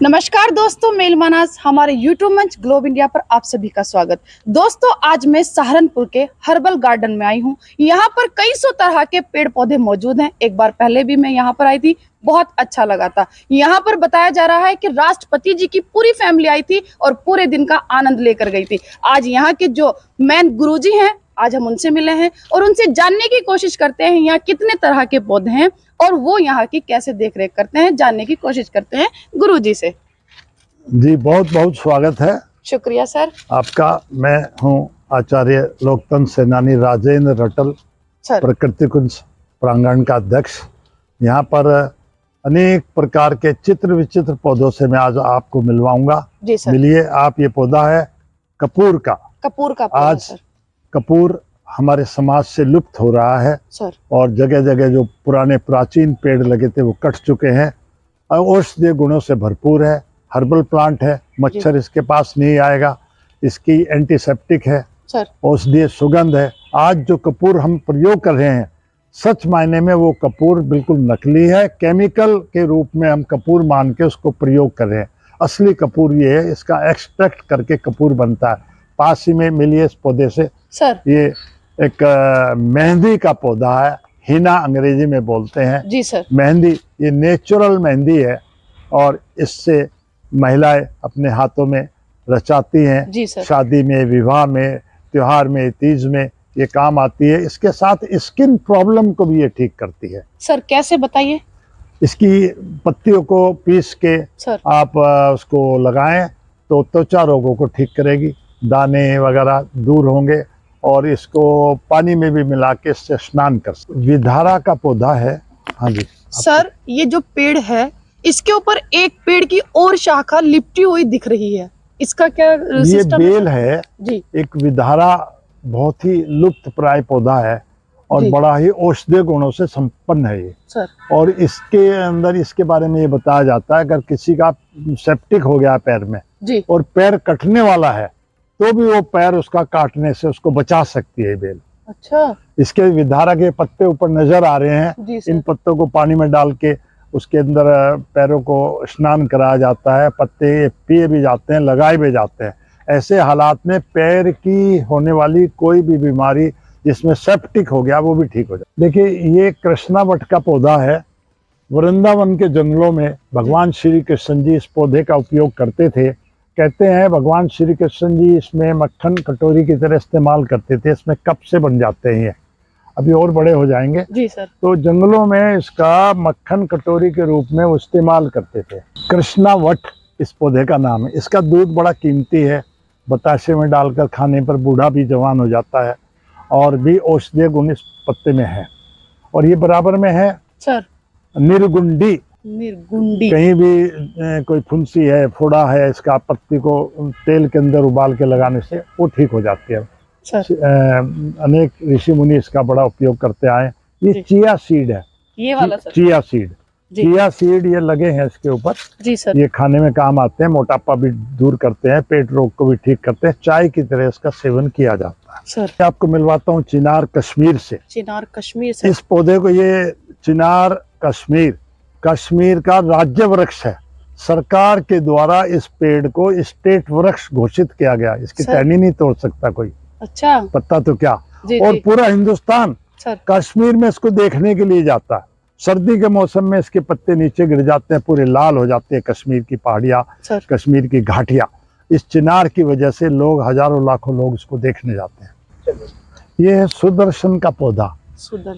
नमस्कार दोस्तों, मेल मानस हमारे यूट्यूब मंच ग्लोब इंडिया पर आप सभी का स्वागत। दोस्तों, आज मैं सहारनपुर के हर्बल गार्डन में आई हूँ। यहाँ पर कई सौ तरह के पेड़ पौधे मौजूद हैं। एक बार पहले भी मैं यहाँ पर आई थी, बहुत अच्छा लगा था। यहाँ पर बताया जा रहा है कि राष्ट्रपति जी की पूरी फैमिली आई थी और पूरे दिन का आनंद लेकर गई थी। आज यहाँ के जो मेन गुरुजी हैं, आज हम उनसे मिले हैं और उनसे जानने की कोशिश करते हैं यहाँ कितने तरह के पौधे हैं और वो यहाँ की कैसे देखरेख करते हैं, जानने की कोशिश करते हैं गुरुजी से। जी, बहुत बहुत स्वागत है शुक्रिया सर आपका। मैं हूँ आचार्य लोकतंत्र सेनानी राजेंद्र रटल, सर। प्रकृति कुंज प्रांगण का अध्यक्ष। यहाँ पर अनेक प्रकार के चित्र विचित्र पौधों से मैं आज आपको मिलवाऊंगा। जी सर। मिलिए आप। ये पौधा है कपूर का। कपूर का पौधा आज सर। कपूर हमारे समाज से लुप्त हो रहा है सर। और जगह जगह जो पुराने प्राचीन पेड़ लगे थे वो कट चुके हैं। औषधीय गुणों से भरपूर है, हर्बल प्लांट है, मच्छर इसके पास नहीं आएगा, इसकी एंटीसेप्टिक है सर, औषधीय सुगंध है। आज जो कपूर हम प्रयोग कर रहे हैं, सच मायने में वो कपूर बिल्कुल नकली है। केमिकल के रूप में हम कपूर मान के उसको प्रयोग कर रहे हैं। असली कपूर ये है, इसका एक्सट्रैक्ट करके कपूर बनता है। पास ही में मिलिए इस पौधे से सर। ये एक मेहंदी का पौधा है, हिना अंग्रेजी में बोलते हैं। जी सर। मेहंदी ये नेचुरल मेहंदी है और इससे महिलाएं अपने हाथों में रचाती हैं। जी सर। शादी में, विवाह में, त्योहार में, तीज में ये काम आती है। इसके साथ स्किन प्रॉब्लम को भी ये ठीक करती है। सर कैसे बताइए? इसकी पत्तियों को पीस के सर। आप उसको लगाएं तो त्वचा रोगों को ठीक करेगी, दाने वगैरह दूर होंगे। और इसको पानी में भी मिला के इससे स्नान कर सकते। विधारा का पौधा है। हाँ जी सर, ये जो पेड़ है इसके ऊपर एक पेड़ की और शाखा लिपटी हुई दिख रही है, इसका क्या ये सिस्टम बेल है जी। एक विधारा बहुत ही लुप्त प्राय पौधा है और बड़ा ही औषधीय गुणों से संपन्न है ये सर। और इसके अंदर इसके बारे में ये बताया जाता है, अगर किसी का सेप्टिक हो गया पैर में जी और पैर कटने वाला है तो भी वो पैर उसका काटने से उसको बचा सकती है बेल। अच्छा। इसके विधारा के पत्ते ऊपर नजर आ रहे हैं। जी सर। इन पत्तों को पानी में डाल के उसके अंदर पैरों को स्नान कराया जाता है। पत्ते पिए भी जाते हैं, लगाए भी जाते हैं। ऐसे हालात में पैर की होने वाली कोई भी बीमारी जिसमें सेप्टिक हो गया वो भी ठीक हो जाए। देखिए, ये कृष्णावट का पौधा है। वृंदावन के जंगलों में भगवान श्री कृष्ण जी इस पौधे का उपयोग करते थे। कहते हैं भगवान श्री कृष्ण जी इसमें मक्खन कटोरी की तरह इस्तेमाल करते थे। इसमें कप से बन जाते हैं, ये अभी और बड़े हो जाएंगे। जी सर। तो जंगलों में इसका मक्खन कटोरी के रूप में वो इस्तेमाल करते थे। कृष्णावट इस पौधे का नाम है। इसका दूध बड़ा कीमती है, बताशे में डालकर खाने पर बूढ़ा भी जवान हो जाता है और भी औषधीय गुण इस पत्ते में है। और ये बराबर में है सर निर्गुंडी। निर्गुंडी कहीं भी कोई फुंसी है, फोड़ा है, इसका पत्ती को तेल के अंदर उबाल के लगाने से वो ठीक हो जाती है। सर। अनेक ऋषि मुनि इसका बड़ा उपयोग करते आए। ये चिया सीड है, ये वाला sir. Chia seed. Chia seed ये लगे हैं इसके ऊपर। जी सर। ये खाने में काम आते हैं, मोटापा भी दूर करते हैं, पेट रोग को भी ठीक करते हैं। चाय की तरह इसका सेवन किया जाता है। सर आपको मिलवाता हूँ चिनार कश्मीर से। चिनार कश्मीर से। इस पौधे को, ये चिनार कश्मीर का राज्य वृक्ष है। सरकार के द्वारा इस पेड़ को स्टेट वृक्ष घोषित किया गया। इसकी टहनी नहीं तोड़ सकता कोई। अच्छा। पत्ता तो क्या। जी, और जी। पूरा हिंदुस्तान सर। कश्मीर में इसको देखने के लिए जाता है। सर्दी के मौसम में इसके पत्ते नीचे गिर जाते हैं, पूरे लाल हो जाते हैं कश्मीर की पहाड़ियाँ, कश्मीर की घाटियाँ। इस चिनार की वजह से लोग, हजारों लाखों लोग इसको देखने जाते हैं। ये है सुदर्शन का पौधा।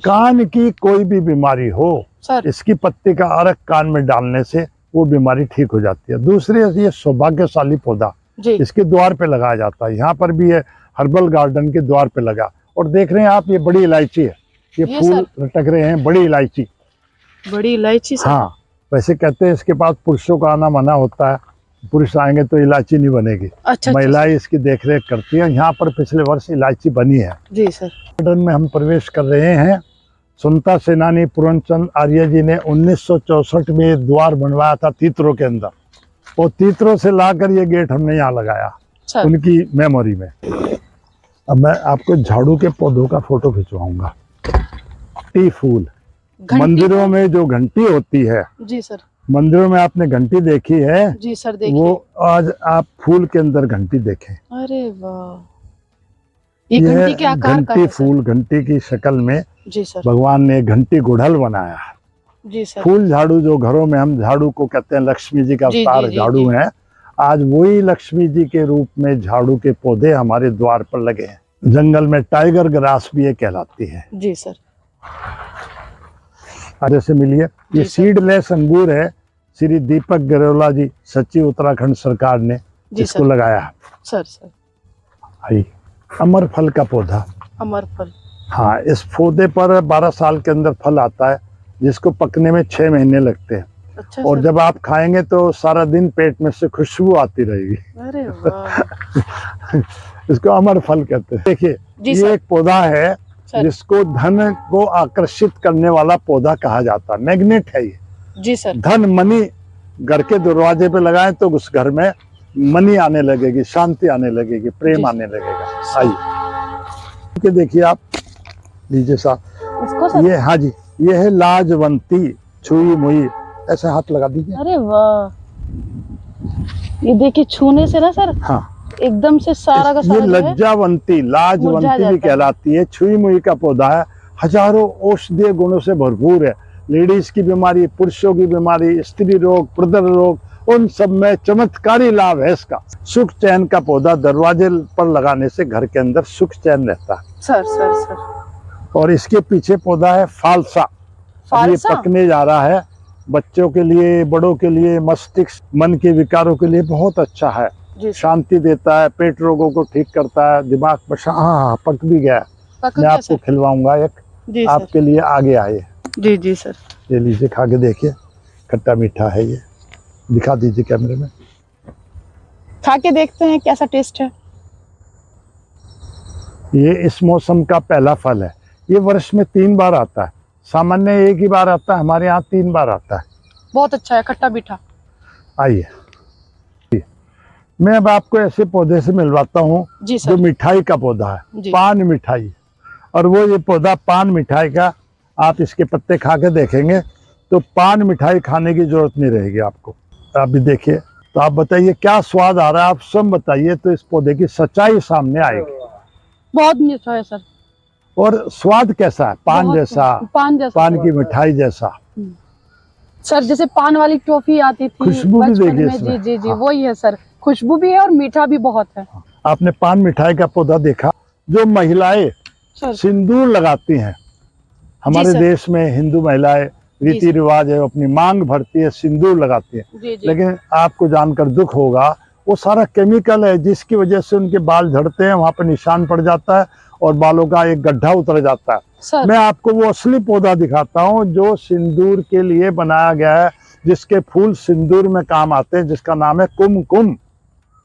कान की कोई भी बीमारी हो सर, इसकी पत्ती का अर्क कान में डालने से वो बीमारी ठीक हो जाती है। दूसरी ये सौभाग्यशाली पौधा इसके द्वार पे लगाया जाता है। यहाँ पर भी है, हर्बल गार्डन के द्वार पे लगा। और देख रहे हैं आप, ये बड़ी इलायची है। ये फूल लटक रहे हैं, बड़ी इलायची। बड़ी इलायची सर। हाँ, वैसे कहते हैं इसके पास पुरुषों का आना मना होता है, पुरुष आएंगे तो इलायची नहीं बनेगी। अच्छा। महिलाएं इसकी देखरेख करती है। यहाँ पर पिछले वर्ष इलायची बनी है। जी सर। गार्डन में हम प्रवेश कर रहे हैं। स्वतंत्रता सेनानी पूर्णचंद आर्य जी ने 1964 में ये द्वार बनवाया था तीतरों के अंदर। और तीतरों से लाकर ये गेट हमने यहाँ लगाया उनकी मेमोरी में। अब मैं आपको झाड़ू के पौधों का फोटो खिंचवाऊंगा। टी फूल, मंदिरों में जो घंटी होती है, जी सर, मंदिरों में आपने घंटी देखी है, जी सर वो देखिए। आज आप फूल के अंदर घंटी देखें। अरे वाह, ये घंटी के आकार का घंटी है सर। फूल घंटी की शक्ल में जी सर। भगवान ने घंटी गुड़हल बनाया है। जी सर। फूल झाड़ू जो घरों में हम झाड़ू को कहते हैं, लक्ष्मी जी का जी, अवतार जी, जी, झाड़ू जी। है। आज वही लक्ष्मी जी के रूप में झाड़ू के पौधे हमारे द्वार पर लगे हैं। जंगल में टाइगर ग्रास भी ये कहलाती है। जी सर। आज से मिलिए, ये जी सर। सीडलेस अंगूर है। श्री दीपक गरोला जी सचिव उत्तराखंड सरकार ने जी इसको सर। लगाया है। सर आई अमर फल का पौधा। अमर फल। हाँ, इस पौधे पर 12 साल के अंदर फल आता है, जिसको पकने में 6 महीने लगते हैं। अच्छा और सर। जब आप खाएंगे तो सारा दिन पेट में से खुशबू आती रहेगी। अरे वाह। इसको अमर फल कहते हैं। देखिए, जी ये सर। एक पौधा है सर। जिसको धन को आकर्षित करने वाला पौधा कहा जाता है। मैग्नेट है ये। जी सर। धन मनी घर के दरवाजे पे लगाएं तो उस घर में मनी आने लगेगी, शांति आने लगेगी, जी प्रेम सर। आने लगेगा। आइए के देखिए आप, लीजिए साहब। इसको सर। ये हाँ जी, ये है लाजवंती छुई मुई। ऐसे हाथ लगा दीजिए। अरे वाह, ये देखिए छूने से ना सर हाँ, एकदम से सारा का ये सारा जो है लज्जावंती मुरझा लाजवंती जाता भी है। कहलाती है। छुई मुई का पौधा है, हजारों औषधीय गुणों से भरपूर है। लेडीज की बीमारी, पुरुषों की बीमारी, स्त्री रोग, प्रदर रोग, उन सब में चमत्कारी लाभ है इसका। सुख चैन का पौधा दरवाजे पर लगाने से घर के अंदर सुख चैन रहता है। सर। और इसके पीछे पौधा है फालसा। अब ये फालसा? पकने जा रहा है। बच्चों के लिए, बड़ों के लिए, मस्तिष्क मन के विकारों के लिए बहुत अच्छा है। जी सर। शांति देता है, पेट रोगों को ठीक करता है, दिमाग पर हाँ, पक भी गया। पक मैं गया आपको सर। खिलवाऊंगा एक, जी सर। आपके लिए आगे आए। जी जी सर। ये लीजिए, खा के देखिए, खट्टा मीठा है ये। दिखा दीजिए कैमरे में। खा के देखते हैं कैसा टेस्ट है। ये इस मौसम का पहला फल है। ये वर्ष में 3 बार आता है। सामान्य एक ही बार आता है, हमारे यहाँ 3 बार आता है। बहुत अच्छा है, खट्टा मीठा। आइए, मैं अब आपको ऐसे पौधे से मिलवाता हूँ जी जो सर। मिठाई का पौधा है, जी। पान मिठाई। और वो ये पौधा पान मिठाई का, आप इसके पत्ते खा के देखेंगे तो पान मिठाई खाने की जरूरत नहीं रहेगी आपको। आप भी देखिए, तो आप बताइए क्या स्वाद आ रहा है, आप सब बताइए, तो इस पौधे की सच्चाई सामने आएगी। बहुत मीठा है सर। और स्वाद कैसा है? पान बहुत जैसा, पान जैसा। पान की मिठाई जैसा। सर जैसे पान वाली टॉफी आती थी खुशबू भी बचपन देखिए में। इसमें। जी जी जी, हाँ। वही है सर। खुशबू भी है और मीठा भी बहुत है। आपने पान मिठाई का पौधा देखा? जो महिलाएं सर। सिंदूर लगाती हैं, हमारे सर। देश में हिंदू महिलाएं रीति रिवाज है, अपनी मांग भरती है, सिंदूर लगाती है। जी जी। लेकिन आपको जानकर दुख होगा, वो सारा केमिकल है जिसकी वजह से उनके बाल झड़ते हैं, वहां पर निशान पड़ जाता है और बालों का एक गड्ढा उतर जाता है। सर। मैं आपको वो असली पौधा दिखाता हूँ जो सिंदूर के लिए बनाया गया है, जिसके फूल सिंदूर में काम आते हैं, जिसका नाम है कुमकुम।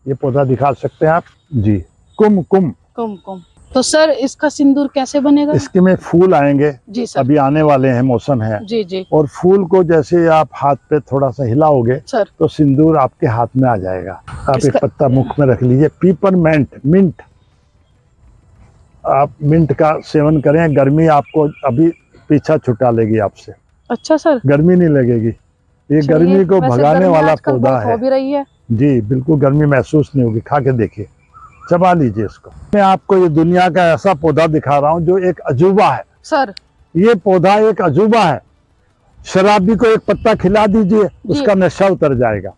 ये पौधा दिखा सकते हैं आप जी, कुमकुम। कुमकुम। तो सर इसका सिंदूर कैसे बनेगा? इसके में फूल आएंगे, जी सर। अभी आने वाले हैं, मौसम है। जी जी। और फूल को जैसे आप हाथ पे थोड़ा सा हिलाओगे सर। तो सिंदूर आपके हाथ में आ जाएगा। आप एक इसका- पत्ता मुख में रख लीजिए। Peppermint, mint. आप मिंट का सेवन करें, गर्मी आपको अभी पीछा छुटा लेगी आपसे, अच्छा सर। गर्मी नहीं लगेगी। ये चलिए, गर्मी को वैसे भगाने गर्मी वाला आजकल पौधा बहुत है हो भी रही है। जी, बिल्कुल गर्मी महसूस नहीं होगी। खा के देखिए, चबा लीजिए इसको। मैं आपको ये दुनिया का ऐसा पौधा दिखा रहा हूँ जो एक अजूबा है। सर। ये पौधा एक अजूबा है। शराबी को एक पत्ता खिला दीजिए, उसका नशा उतर जाएगा।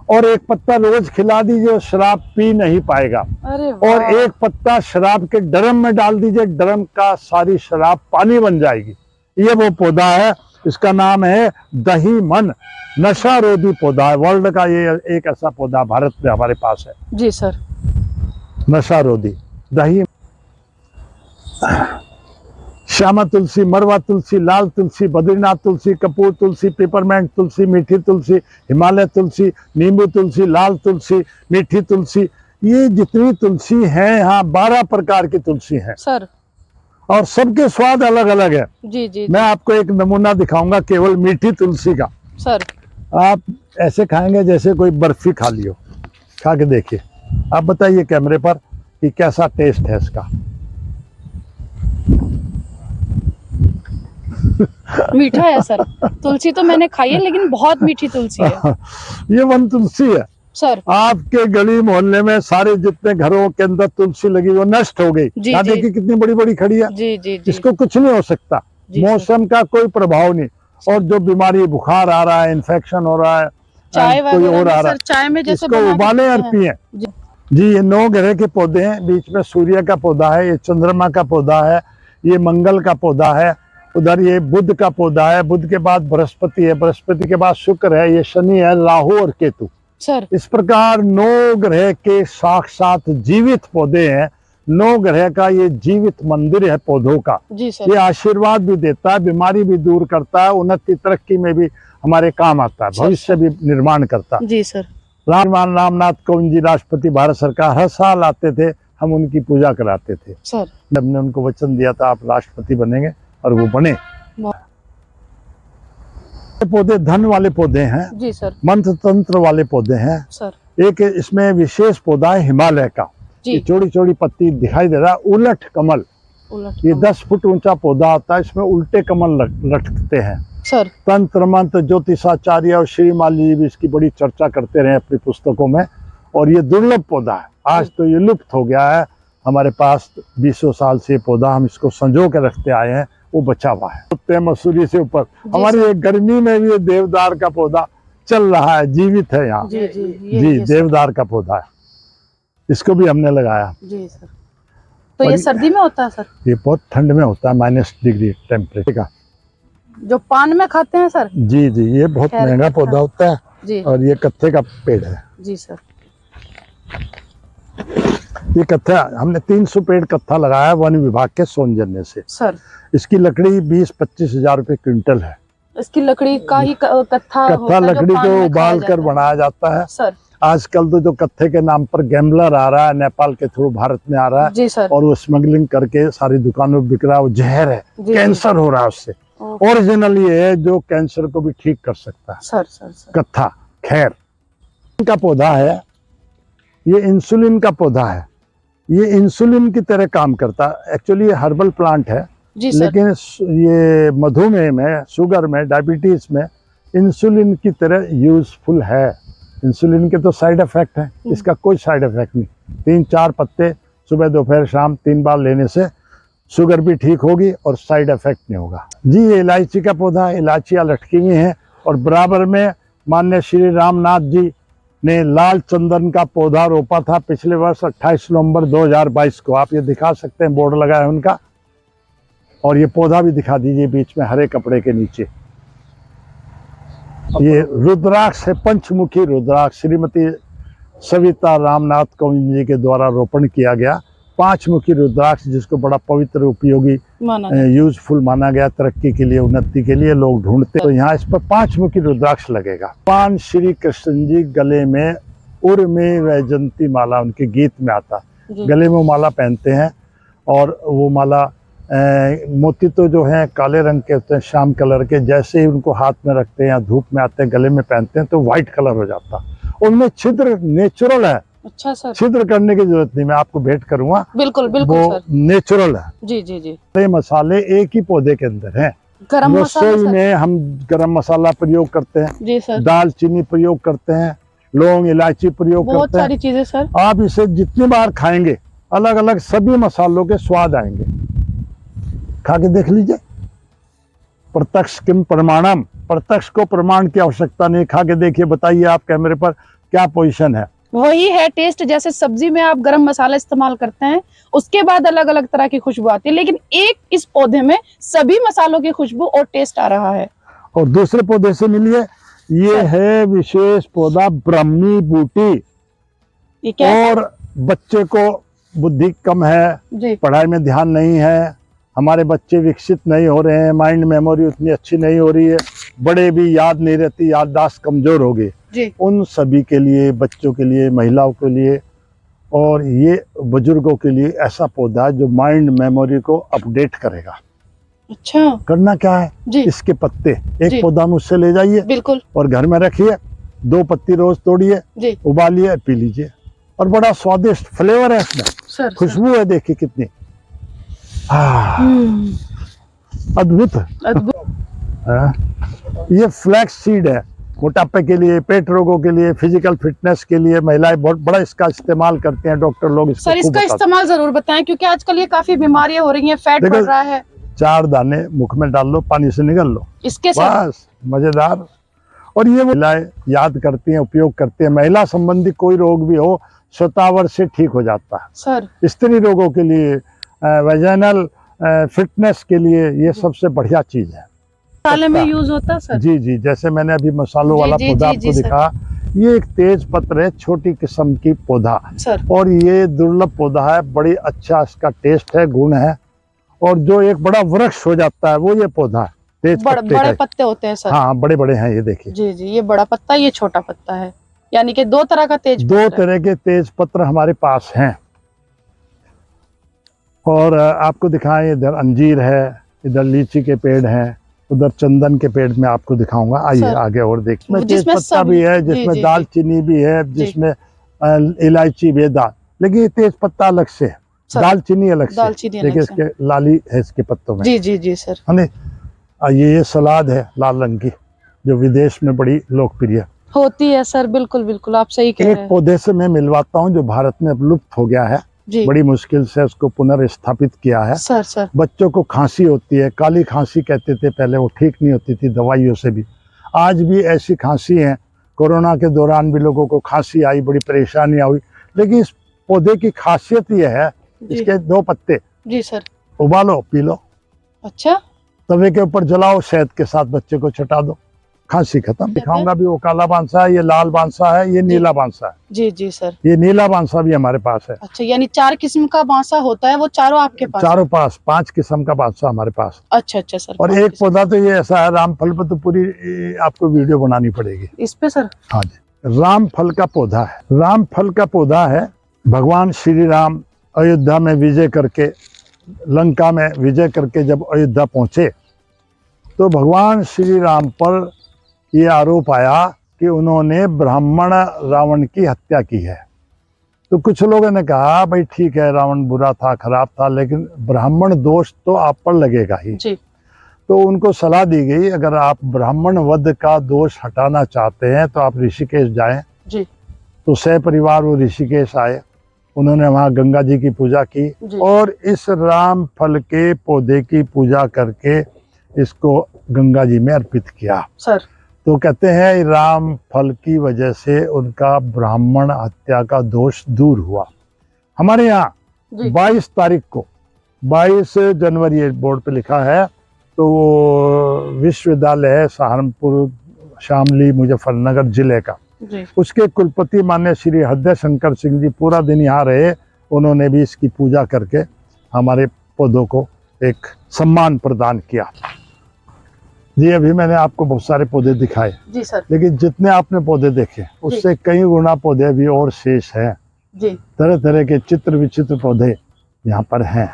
और एक पत्ता रोज खिला दीजिए, वो शराब पी नहीं पाएगा। अरे और वाह। एक पत्ता शराब के ड्रम में डाल दीजिए, ड्रम का सारी शराब पानी बन जाएगी। ये वो पौधा है, इसका नाम है दही मन। नशा रोधी पौधा है। वर्ल्ड का ये एक ऐसा पौधा भारत में हमारे पास है, जी सर। नशा रोधी दही। श्यामा तुलसी, मरवा तुलसी, लाल तुलसी, बद्रीनाथ तुलसी, कपूर तुलसी, पेपरमेंट तुलसी, मीठी तुलसी, हिमालय तुलसी, नींबू तुलसी, लाल तुलसी, मीठी तुलसी। ये जितनी तुलसी है यहाँ 12 प्रकार की तुलसी है सर। और सबके स्वाद अलग अलग है। जी जी। मैं आपको एक नमूना दिखाऊंगा केवल मीठी तुलसी का। सर। आप ऐसे खाएंगे जैसे कोई बर्फी खा लियो। खा के देखिए, आप बताइए कैमरे पर कि कैसा टेस्ट है इसका। मीठा है सर। तुलसी तो मैंने खाई है, लेकिन बहुत मीठी तुलसी है ये वन तुलसी है। सर। आपके गली मोहल्ले में सारे जितने घरों के अंदर तुलसी लगी वो नष्ट हो गई। जी, यहाँ जी। देखिए कितनी बड़ी बड़ी खड़ी है। जी जी जी। इसको कुछ नहीं हो सकता, जी, सर। मौसम का कोई प्रभाव नहीं। और जो बीमारी, बुखार आ रहा है, इन्फेक्शन हो रहा है, चाय कोई वगैरह और में आ रहा सर, चाय में है, जैसे इसको बना के उबालें और पीते हैं। पिए। जी जी, ये 9 ग्रह के पौधे हैं। बीच में सूर्य का पौधा है, ये चंद्रमा का पौधा है, ये मंगल का पौधा है, उधर ये बुध का पौधा है, बुध के बाद बृहस्पति है, बृहस्पति के बाद शुक्र है, ये शनि है, राहु और केतु। सर। इस प्रकार 9 ग्रह के साक्षात जीवित पौधे हैं। 9 ग्रह का ये जीवित मंदिर है पौधों का। जी ये सर। आशीर्वाद भी देता है, बीमारी भी दूर करता है, उन्नति तरक्की में भी हमारे काम आता है, सर, भविष्य भी निर्माण करता है। जी सर। रामनाथ कोविंद जी राष्ट्रपति भारत सरकार हर साल आते थे, हम उनकी पूजा कराते थे। सर। हमने उनको वचन दिया था आप राष्ट्रपति बनेंगे, और वो बने। पौधे धन वाले पौधे हैं, जी सर। मंत्र तंत्र वाले पौधे हैं। सर। एक इसमें विशेष पौधा है हिमालय का, ये जी। चौड़ी चौड़ी पत्ती दिखाई दे रहा है, उलट कमल। उलट ये कमल। 10 फुट ऊंचा पौधा आता है, इसमें उल्टे कमल लटकते हैं। सर। तंत्र मंत्र ज्योतिषाचार्य और श्रीमाली जी भी इसकी बड़ी चर्चा करते रहे अपनी पुस्तकों में। और ये दुर्लभ पौधा है, आज तो ये लुप्त हो गया है। हमारे पास 20 साल से पौधा हम इसको संजो के रखते आए हैं, वो बचा हुआ है। मसूरी से ऊपर हमारी एक गर्मी में भी ये देवदार का पौधा चल रहा है, जीवित है यहाँ। जी जी जी, देवदार का पौधा है, इसको भी हमने लगाया। जी सर। तो ये सर्दी में होता है सर? ये बहुत ठंड में होता है, -डिग्री टेम्परेचर का। जो पान में खाते हैं सर? जी जी, ये बहुत महंगा पौधा होता है जी। और ये कत्थे का पेड़ है। जी सर। ये कत्था हमने 300 पेड़ कत्था लगाया है वन विभाग के सौजन्य से। सर। इसकी लकड़ी 20-25 हजार रुपए क्विंटल है। इसकी लकड़ी का ही कत्था लकड़ी को उबाल कर बनाया जाता है सर। आजकल तो जो कत्थे के नाम पर गैम्बलर आ रहा है, नेपाल के थ्रू भारत में आ रहा है। जी सर। और वो स्मगलिंग करके सारी दुकानों में बिक रहा है, वो जहर है, कैंसर हो रहा है उससे। ओरिजिनल ये है जो कैंसर को भी ठीक कर सकता है। Sir sir sir. कत्था खैर का पौधा है, ये इंसुलिन का पौधा है। ये इंसुलिन की तरह काम करता है। एक्चुअली ये हर्बल प्लांट है, लेकिन ये मधुमेह में, शुगर में, डायबिटीज में इंसुलिन की तरह यूजफुल है। इंसुलिन के तो साइड इफेक्ट हैं, इसका कोई साइड इफेक्ट नहीं। 3-4 पत्ते सुबह दोपहर शाम 3 बार लेने से शुगर भी ठीक होगी और साइड इफेक्ट नहीं होगा। जी, ये इलायची का पौधा है, इलायचियाँ लटकी हुई हैं। और बराबर में माननीय श्री रामनाथ जी ने लाल चंदन का पौधा रोपा था पिछले वर्ष 28 नवंबर 2022 को। आप ये दिखा सकते हैं, बोर्ड लगा है उनका। और ये पौधा भी दिखा दीजिए बीच में हरे कपड़े के नीचे। ये रुद्राक्ष है, पंचमुखी रुद्राक्ष, श्रीमती सविता रामनाथ कोविंद जी के द्वारा रोपण किया गया 5 मुखी रुद्राक्ष, जिसको बड़ा पवित्र, उपयोगी, यूजफुल माना गया तरक्की के लिए, उन्नति के लिए लोग ढूंढते। तो यहाँ इस पर 5 मुखी रुद्राक्ष लगेगा। भगवान श्री कृष्ण जी गले में उर्मे वैजंती माला उनके गीत में आता, गले में माला पहनते हैं। और वो माला मोती तो जो है काले रंग के होते हैं, श्याम कलर के। जैसे ही उनको हाथ में रखते हैं या धूप में आते हैं, गले में पहनते हैं तो व्हाइट कलर हो जाता। उनमें छिद्र नेचुरल है। अच्छा सर। छिद्र करने की जरूरत नहीं, मैं आपको भेंट करूंगा। बिल्कुल बिल्कुल वो सर। नेचुरल है। जी जी जी। ये मसाले एक ही पौधे के अंदर हैं। गरम मसाला रसोई में हम गरम मसाला प्रयोग करते हैं। जी सर। दालचीनी प्रयोग करते हैं, लौंग इलायची प्रयोग करते हैं, बहुत सारी चीजें सर। आप इसे जितनी बार खाएंगे अलग अलग सभी मसालों के स्वाद आएंगे। खा के देख लीजिए। प्रत्यक्ष किम प्रमाणम, प्रत्यक्ष को प्रमाण की आवश्यकता नहीं। खा के देखिए, बताइए आप कैमरे पर क्या पोजीशन है। वही है टेस्ट। जैसे सब्जी में आप गरम मसाला इस्तेमाल करते हैं, उसके बाद अलग अलग तरह की खुशबू आती है, लेकिन एक इस पौधे में सभी मसालों की खुशबू और टेस्ट आ रहा है। और दूसरे पौधे से मिलिए, ये है विशेष पौधा ब्राह्मी बूटी। ये क्या है? और बच्चे को बुद्धि कम है, पढ़ाई में ध्यान नहीं है, हमारे बच्चे विकसित नहीं हो रहे हैं, माइंड मेमोरी उतनी अच्छी नहीं हो रही है, बड़े भी याद नहीं रहती, याददाश्त कमजोर हो गई, उन सभी के लिए, बच्चों के लिए, महिलाओं के लिए और ये बुजुर्गों के लिए ऐसा पौधा है जो माइंड मेमोरी को अपडेट करेगा। अच्छा। करना क्या है जी? इसके पत्ते एक पौधा मुझसे ले जाइए, बिल्कुल, और घर में रखिए, 2 पत्ती रोज तोड़िए, उबालिए, पी लीजिए। और बड़ा स्वादिष्ट फ्लेवर है इसमें, खुशबू है, देखिए कितनी। अद्भुत। अद्भुत। ये फ्लैक्स सीड है, मोटापे के लिए, पेट रोगों के लिए, फिजिकल फिटनेस के लिए महिलाएं बहुत बड़ा इसका इस्तेमाल करते हैं। डॉक्टर लोग इसको सर खूब इसका बताते इस्तेमाल जरूर बताएं, क्योंकि आजकल ये काफी बीमारियां हो रही हैं, फैट देखो, बढ़ रहा है। हैं। 4 दाने मुख में डाल लो, पानी से निगल लो, इसके साथ बस मजेदार। और ये महिलाएं याद करती हैं, उपयोग करती हैं। महिला संबंधी कोई रोग भी हो स्वतावर से ठीक हो जाता है। सर स्त्री रोगों के लिए, वेजाइनल फिटनेस के लिए ये सबसे बढ़िया चीज है। मसाले में यूज होता है सर। जी जी, जैसे मैंने अभी मसालों जी, वाला जी, पौधा जी, आपको जी, सर। दिखा, ये एक तेज पत्र है, छोटी किस्म की पौधा, सर और ये दुर्लभ पौधा है। बड़ी अच्छा इसका टेस्ट है, गुण है। और जो एक बड़ा वृक्ष हो जाता है वो ये पौधा है, तेज पत्ते बड़े का। पत्ते होते हैं सर। हाँ, बड़े बड़े हैं, ये देखिए। जी जी, ये बड़ा पत्ता, ये छोटा पत्ता है, यानी कि 2 तरह का तेज 2 तरह के तेज पत्र हमारे पास हैं। और आपको दिखाएं, इधर अंजीर है, इधर लीची के पेड़ हैं, उधर चंदन के पेड़ में आपको दिखाऊंगा। आइए सर, आगे और देखिए। तेज जिसमें पत्ता भी है, जिसमें दालचीनी भी है, जिसमें इलायची भी है, लेकिन ये तेज पत्ता अलग से है, दालचीनी अलग से। देखिए इसके लाली है इसके पत्तों में। जी जी जी सर। ये सलाद है लाल रंग की, जो विदेश में बड़ी लोकप्रिय होती है सर। बिल्कुल बिल्कुल, आप सही कह रहे एक हैं। पौधे से मैं मिलवाता हूँ जो भारत में अब लुप्त हो गया है। जी बड़ी मुश्किल से उसको पुनर्स्थापित किया है। सर बच्चों को खांसी होती है, काली खांसी कहते थे पहले, वो ठीक नहीं होती थी दवाइयों से भी। आज भी ऐसी खांसी है, कोरोना के दौरान भी लोगों को खांसी आई, बड़ी परेशानी आई। लेकिन इस पौधे की खासियत यह है, इसके 2 पत्ते जी सर। उबालो, पी लो, अच्छा, तवे के ऊपर जलाओ, शहद के साथ बच्चे को चटा दो, खांसी खत्म। दिखाऊंगा भी। वो काला बांसा है, ये लाल बांसा है, ये नीला बांसा है। जी जी सर। ये नीला बांसा भी हमारे पास है। अच्छा, यानी 4 किस्म का बांसा होता है, वो चारों आपके पास? चारों पास 5 किस्म का बांसा हमारे पास। अच्छा अच्छा सर। और एक पौधा तो ये ऐसा है, रामफल पर तो पूरी आपको वीडियो बनानी पड़ेगी इस पे सर। हाँ जी, रामफल का पौधा है। रामफल का पौधा है, भगवान श्री राम अयोध्या में विजय करके, लंका में विजय करके जब अयोध्या पहुंचे, तो भगवान श्री राम पर ये आरोप आया कि उन्होंने ब्राह्मण रावण की हत्या की है। तो कुछ लोगों ने कहा भाई ठीक है, रावण बुरा था, खराब था, लेकिन ब्राह्मण दोष तो आप पर लगेगा ही। जी। तो उनको सलाह दी गई, अगर आप ब्राह्मण वध का दोष हटाना चाहते हैं तो आप ऋषिकेश जाएं। जी। तो सहपरिवार वो ऋषिकेश आए, उन्होंने वहाँ गंगा जी की पूजा की और इस राम फल के पौधे की पूजा करके इसको गंगा जी में अर्पित किया सर। तो कहते हैं राम फल की वजह से उनका ब्राह्मण हत्या का दोष दूर हुआ। हमारे यहाँ 22 तारीख को, 22 जनवरी बोर्ड पे लिखा है, तो वो विश्वविद्यालय है सहारनपुर शामली मुजफ्फरनगर जिले का, उसके कुलपति मान्य श्री हृदय शंकर सिंह जी पूरा दिन यहाँ रहे। उन्होंने भी इसकी पूजा करके हमारे पौधों को एक सम्मान प्रदान किया। जी, अभी मैंने आपको बहुत सारे पौधे दिखाए जी सर, लेकिन जितने आपने पौधे देखे उससे कई गुना पौधे भी और शेष हैं जी। तरह तरह के चित्र विचित्र पौधे यहाँ पर हैं।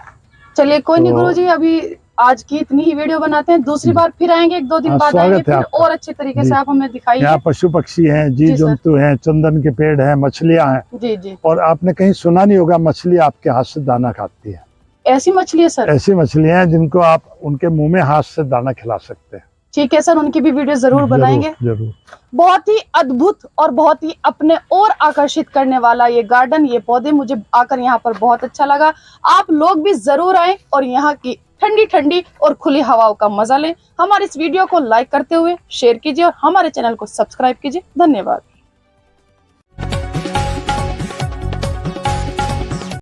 चलिए कोई नहीं गुरुजी, अभी आज की इतनी ही वीडियो बनाते हैं, दूसरी बार फिर आएंगे, 1-2 दिन बाद आएंगे, फिर और अच्छे तरीके से आप हमें दिखाइए। यहाँ पशु पक्षी हैं, जीव जंतु हैं, चंदन के पेड़ हैं, मछलियाँ हैं। जी जी। और आपने कहीं सुना नहीं होगा मछली आपके हाथ से दाना खाती है। ऐसी मछली है सर? ऐसी मछलियाँ हैं जिनको आप उनके मुंह में हाथ से दाना खिला सकते हैं। ठीक है सर, उनकी भी वीडियो जरूर बनाएंगे। जरूर। बहुत ही अद्भुत और बहुत ही अपने और आकर्षित करने वाला ये गार्डन, ये पौधे, मुझे आकर यहाँ पर बहुत अच्छा लगा। आप लोग भी जरूर आए और यहाँ की ठंडी ठंडी और खुली हवाओं का मजा लें। हमारे इस वीडियो को लाइक करते हुए शेयर कीजिए और हमारे चैनल को सब्सक्राइब कीजिए। धन्यवाद।